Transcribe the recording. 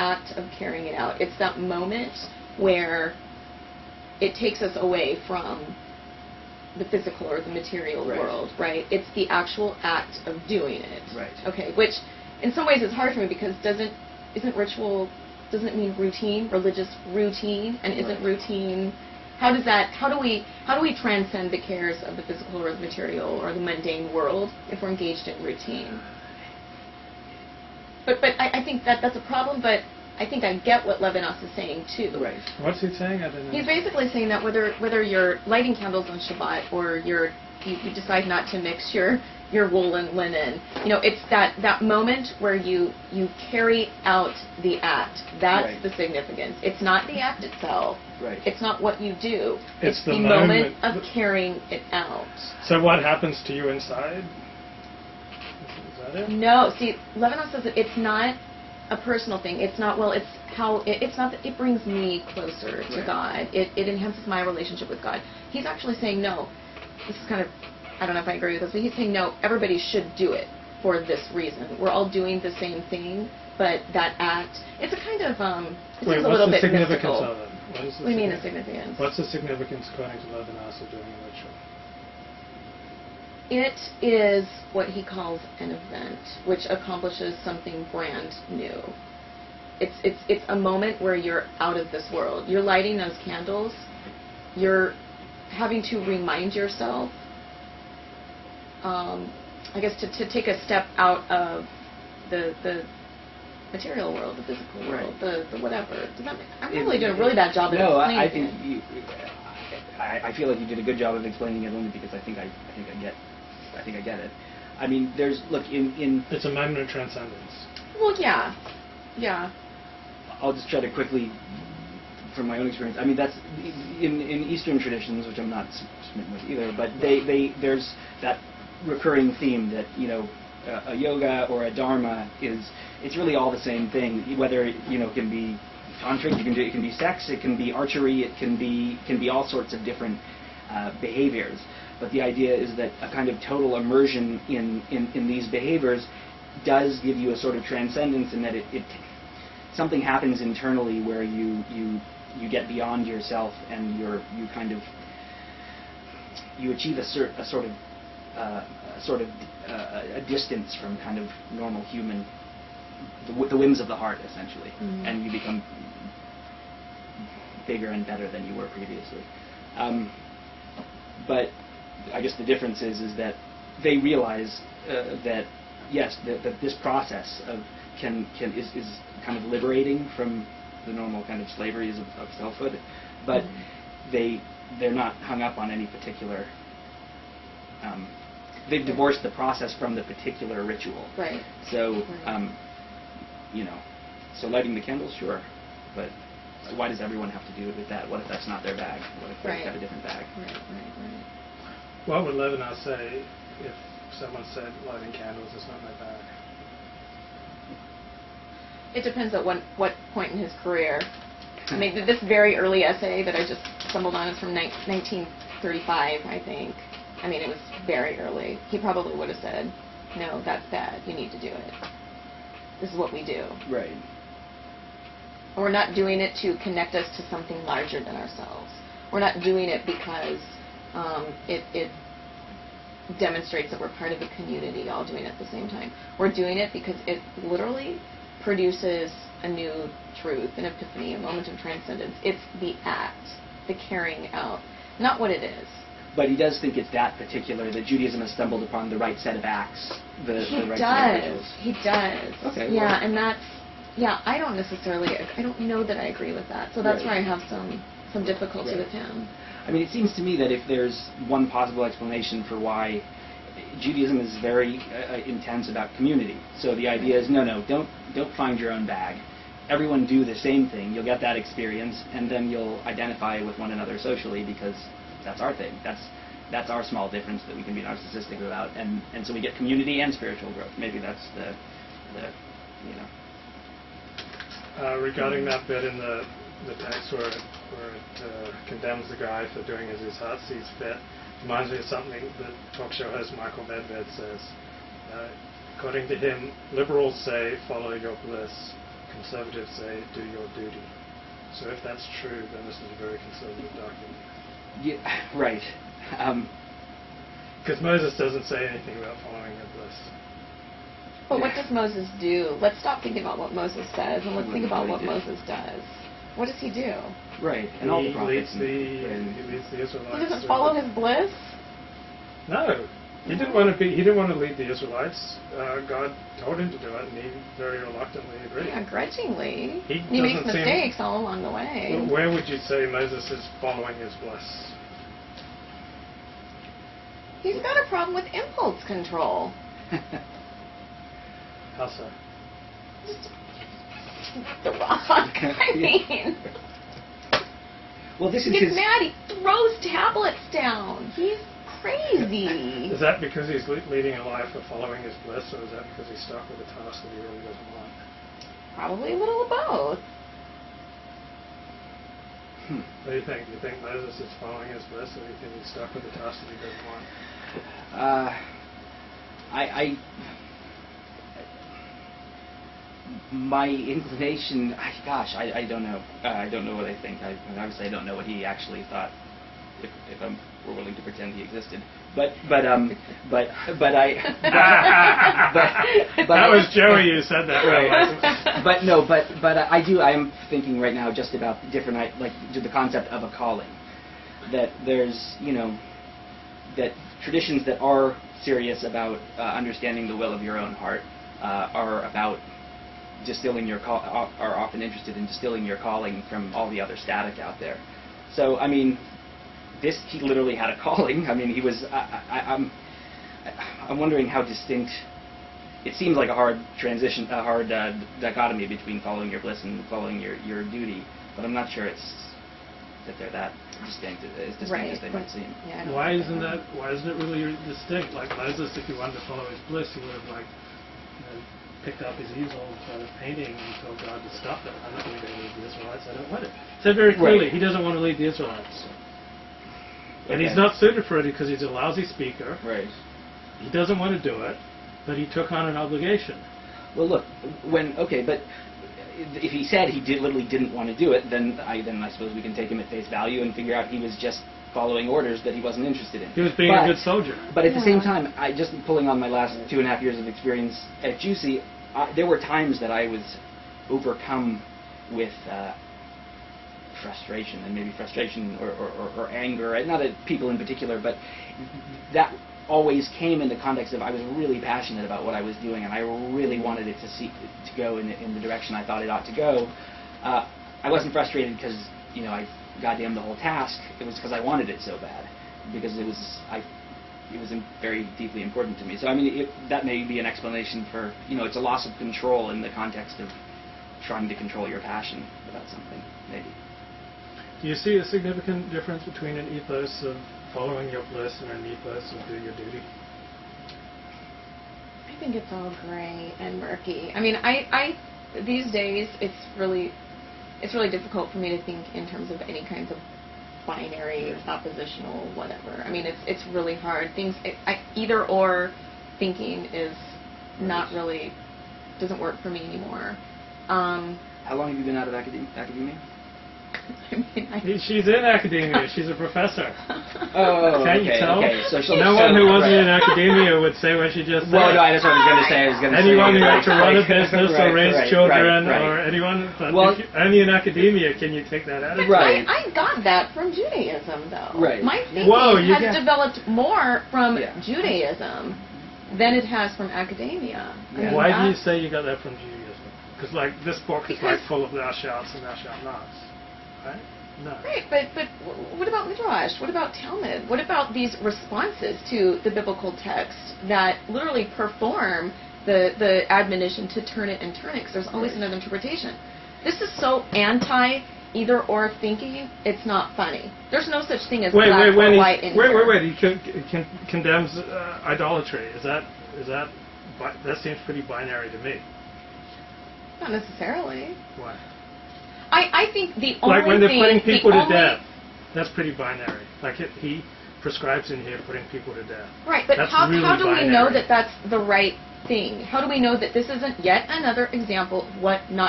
act of carrying it out. It's that moment where it takes us away from the physical or the material world, right? It's the actual act of doing it. Right. Okay, which in some ways is hard for me because isn't ritual, doesn't it mean routine, religious routine? And isn't routine, how do we transcend the cares of the physical or the material or the mundane world if we're engaged in routine? But I think that's a problem, but I think I get what Levinas is saying too. Right. What's he saying? I don't know. He's basically saying that whether you're lighting candles on Shabbat or you decide not to mix your wool and linen, it's that moment where you carry out the act. That's the significance. It's not the act itself. Right. It's not what you do. It's the moment of carrying it out. So what happens to you inside? Is that it? No. See, Levinas says that it's not a personal thing. It's not, well, it's how, it's not that it brings me closer to God. It enhances my relationship with God. He's actually saying, no, this is kind of, I don't know if I agree with this, but he's saying, no, everybody should do it for this reason. We're all doing the same thing, but that act, it's a kind of, it seems a little bit mystical. What's the significance of it? What do you mean the significance? What's the significance, according to Levinas, of doing a ritual? It is what he calls an event, which accomplishes something brand new. It's a moment where you're out of this world. You're lighting those candles. You're having to remind yourself, I guess, to take a step out of the material world, the physical world, the whatever. I'm probably doing a really bad job of explaining I think I feel like you did a good job of explaining it only because I think I get it. I mean, there's, look, in It's a moment of transcendence. Well, yeah. I'll just try to quickly, from my own experience, I mean, that's, in Eastern traditions, which I'm not smitten with either, but there's that recurring theme that, a yoga or a dharma it's really all the same thing, whether, it can be tantric, it can be sex, it can be archery, it can be all sorts of different behaviors. But the idea is that a kind of total immersion in these behaviors does give you a sort of transcendence in that it something happens internally where you get beyond yourself and you achieve a sort of a distance from kind of normal human, the whims of the heart, essentially, and you become bigger and better than you were previously. But I guess the difference is that they realize that yes, that this process is kind of liberating from the normal kind of slaveries of selfhood, but they're not hung up on any particular. They've divorced the process from the particular ritual. Right. So, so lighting the candles, sure, but why does everyone have to do it with that? What if that's not their bag? What if they've got a different bag? Right. What would Levinas say if someone said lighting candles is not my bag? It depends at what point in his career. I mean, this very early essay that I just stumbled on is from 1935, I think. I mean, it was very early. He probably would have said, no, that's bad. You need to do it. This is what we do. Right. And we're not doing it to connect us to something larger than ourselves. We're not doing it because it demonstrates that we're part of a community all doing it at the same time. We're doing it because it literally produces a new truth, an epiphany, a moment of transcendence. It's the act, the carrying out, not what it is. But he does think it's that particular, that Judaism has stumbled upon the right set of acts, the right set of rituals. He does. Okay. Yeah, well. and that's, I don't know that I agree with that. So that's where I have some difficulty with him. I mean, it seems to me that if there's one possible explanation for why Judaism is very intense about community. So the idea is, don't find your own bag. Everyone do the same thing. You'll get that experience, and then you'll identify with one another socially because that's our thing. That's our small difference that we can be narcissistic about, and so we get community and spiritual growth. Maybe that's the Regarding that bit in the text where it condemns the guy for doing as his heart sees fit, reminds me of something that talk show host Michael Medved says. According to him, liberals say follow your bliss. conservatives say, do your duty. So if that's true, then this is a very conservative document. Yeah, right. Because Moses doesn't say anything about following your bliss. But what does Moses do? Let's stop thinking about what Moses says and let's think about what Moses does. What does he do? Right, and all the prophets. He leads the Israelites. He doesn't follow his bliss? No, he didn't want to be. He didn't want to lead the Israelites. God told him to do it, and he very reluctantly agreed. Yeah, grudgingly. He He makes doesn't seem- mistakes all along the way. Well, where would you say Moses is following his bliss? He's got a problem with impulse control. How so? The rock. I mean, Well, this he is gets his... mad. He throws tablets down. He's crazy. Is that because he's leading a life of following his bliss, or is that because he's stuck with a task that he really doesn't want? Probably a little of both. What do you think? Do you think Moses is following his bliss, or do you think he's stuck with a task that he doesn't want? My inclination, gosh, I don't know. I don't know what I think. Obviously, I don't know what he actually thought. If we're willing to pretend he existed, but I. That was Joey who said that. Right. But I do. I am thinking right now just about different, like the concept of a calling. That there's, that traditions that are serious about understanding the will of your own heart are about distilling your are often interested in distilling your calling from all the other static out there. So I mean, he literally had a calling. I mean, he was. I'm wondering how distinct. It seems like a hard transition, a hard dichotomy between following your bliss and following your duty. But I'm not sure that they're that distinct, as distinct as they might seem. Yeah, Why isn't it really distinct? Like Moses, if he wanted to follow his bliss, he would have picked up his easel and started painting and told God to stop it. I'm not going to go lead the Israelites. I don't want it. Said very clearly, he doesn't want to lead the Israelites. And he's not suited for it because he's a lousy speaker. Right. He doesn't want to do it, but he took on an obligation. Well, look, but if he said he literally didn't want to do it, then I suppose we can take him at face value and figure out he was just following orders that he wasn't interested in. He was being a good soldier. But at the same time, just pulling on my last 2.5 years of experience at Juicy, there were times that I was overcome with frustration, and maybe frustration or anger, not at people in particular, but that always came in the context of I was really passionate about what I was doing, and I really wanted it to go in the direction I thought it ought to go. I wasn't frustrated because I goddamn the whole task. It was because I wanted it so bad, because it was very deeply important to me. So I mean, that may be an explanation for it's a loss of control in the context of trying to control your passion about something, maybe. Do you see a significant difference between an ethos of following your bliss and an ethos of do your duty? I think it's all gray and murky. I mean, these days it's really difficult for me to think in terms of any kinds of binary, oppositional, whatever. I mean, it's really hard. Either or thinking is not really, doesn't work for me anymore. How long have you been out of academia? She's in academia. She's a professor. Oh, Can't you tell? Okay. So no one who wasn't in academia would say what she just said. Well, no, that's what I was going to say. Anyone who had to run a business or raise children right. or anyone, but Well, if you're only in academia, can you take that attitude? Right. I got that from Judaism, though. Right. My thinking has developed more from Judaism than it has from academia. Yeah. I mean, Why do you say you got that from Judaism? Because this book is full of thou shalt and thou shalt nots. Right? No. Right, but what about Midrash? What about Talmud? What about these responses to the biblical text that literally perform the admonition to turn it and turn it, because there's always another interpretation. This is so anti-either or thinking, it's not funny. There's no such thing as black or white in here. Wait. He condemns idolatry. That seems pretty binary to me. Not necessarily. Why? I think the only like when they're thing, putting people to death, that's pretty binary. Like he prescribes in here putting people to death. Right, but that's how really do we know binary. that that's the right thing? How do we know that this isn't yet another example of what not